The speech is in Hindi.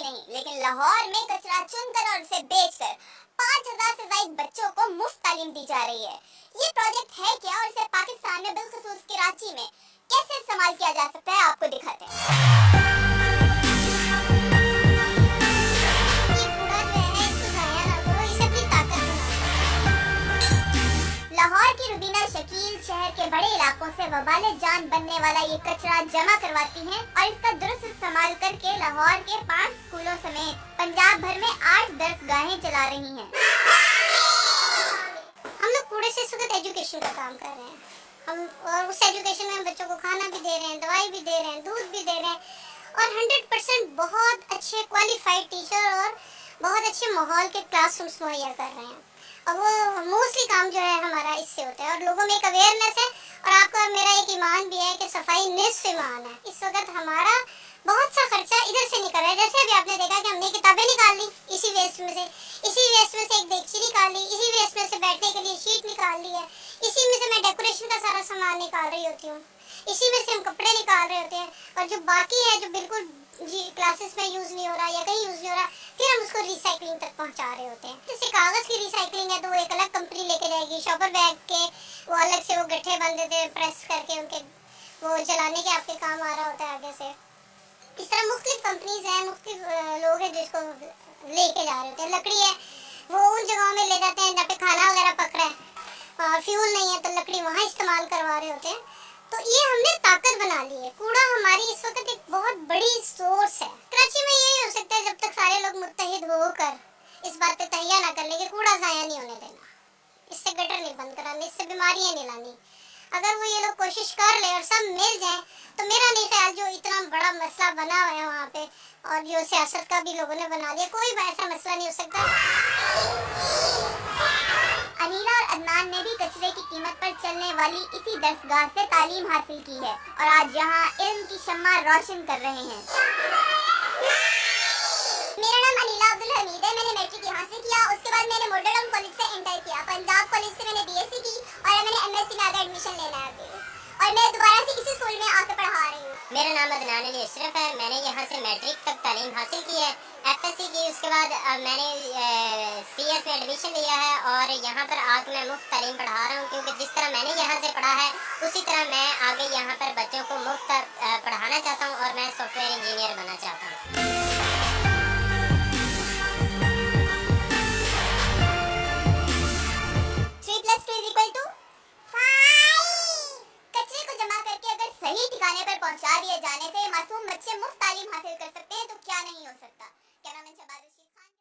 ही नहीं, लेकिन लाहौर में कचरा चुनकर और उसे बेचकर 5000 से ज्यादा बच्चों को मुफ्त तालीम दी जा रही है। ये प्रोजेक्ट है क्या और इसे पाकिस्तान में बिलखुसूस कराची में कैसे इस्तेमाल किया जा सकता है, आपको दिखाते हैं। लाहौर की रुबीना शकील शहर के बड़े इलाकों से वबाले जान बनने वाला ये कचरा जमा करवाती हैं और इसका दुरुस्त इस्तेमाल करके लाहौर के 5 स्कूलों समेत पंजाब भर में 8 दरसगाहें चला रही हैं। हम लोग कूड़े से सुगत एजुकेशन का काम कर रहे हैं। हम और उस एजुकेशन में हम बच्चों को खाना भी दे रहे हैं, दवाई भी दे रहे हैं, दूध भी दे रहे हैं और 100% बहुत अच्छे क्वालिफाइड टीचर और बहुत अच्छे माहौल के क्लासरूम्स मुहैया कर रहे हैं। और वो मोस्टली काम जो है हमारा इससे होता है और लोगों में एक अवेयरनेस है और आपका और मेरा एक ईमान भी है कि सफाई निस्फ़ ईमान है। इस वक्त हमारा बहुत सा खर्चा इधर से निकल रहा है। जैसे अभी आपने देखा कि हमने किताबें निकाल ली इसी वेस्ट में से एक देगची निकाल ली, इसी वेस्ट में से बैठने के लिए शीट निकाल ली है, इसी में से मैं डेकोरेशन का सारा सामान निकाल रही होती हूँ, इसी में से हम कपड़े निकाल रहे होते हैं और जो बाकी है जो बिल्कुल जी क्लासेस में यूज नहीं हो रहा या कहीं यूज नहीं हो रहा, फिर हम उसको रिसाइकलिंग तक पहुंचा रहे होते हैं। जैसे कागज की रिसाइकलिंग है तो वो एक अलग कंपनी लेके जाएगी, शॉपर बैग के वो अलग से वो गट्ठे बन देते हैं प्रेस करके, उनके वो जलाने के आपके काम आ रहा होता है आगे से। इस तरह मुख्तलिफ कंपनीज हैं, मुख्तलिफ लोग हैं जिसको लेके जा रहे होते हैं। लकड़ी है वो उन जगहों में ले जाते हैं जहाँ पे खाना वगैरह पक रहा है और फ्यूल नहीं है तो लकड़ी वहाँ इस्तेमाल करवा रहे होते हैं। तो ये हमने ताकत बना ली है। कूड़ा हमारी इस वक्त एक बहुत बड़ी सोर्स है। कराची में यही हो सकता है जब तक सारे लोग मुत्तहिद होकर इस बात पे तहिया ना कर ले कि कूड़ा ज़ाया नहीं होने देना, इससे गटर नहीं बंद करानी, इससे बीमारियां नहीं लानी। अगर वो ये लोग कोशिश कर ले और सब मिल जाए तो मेरा नहीं ख्याल जो इतना बड़ा मसला बना हुआ है वहाँ पे और जो सियासत का भी लोगों ने बना दिया, कोई ऐसा मसला नहीं हो सकता। अनीला और अदनान ने भी कचरे की कीमत पर चलने वाली इसी दरसगाह से तालीम हासिल की है और आज यहाँ इल्म की शम्मा रोशन कर रहे हैं। मेरा नाम अनीला अब्दुल हमीद है। मैंने मैट्रिक यहाँ से किया, उसके बाद मैंने मॉडल टाउन कॉलेज से इंटर किया, पंजाब कॉलेज से मैंने बीएससी की और मैंने एमएससी में आगे एडमिशन लेना है अभी और मैं दोबारा से इसी स्कूल में आकर पढ़ा रही हूँ। मेरा नाम अदनान अली अशरफ है। मैंने यहाँ से मैट्रिक तक तालीम हासिल की है, एफएससी की, उसके बाद मैंने सीएस में एडमिशन लिया है और यहाँ पर आकर मैं मुफ्त तालीम पढ़ा रहा हूँ क्योंकि जिस तरह मैंने यहाँ से पढ़ा है उसी तरह मैं आगे यहाँ पर बच्चों को मुफ्त पढ़ाना चाहता हूँ और मैं सॉफ्टवेयर इंजीनियर बनना चाहता हूँ। सही ठिकाने पर पहुंचा दिए जाने से मासूम बच्चे मुफ्त तालीम हासिल कर सकते हैं तो क्या नहीं हो सकता।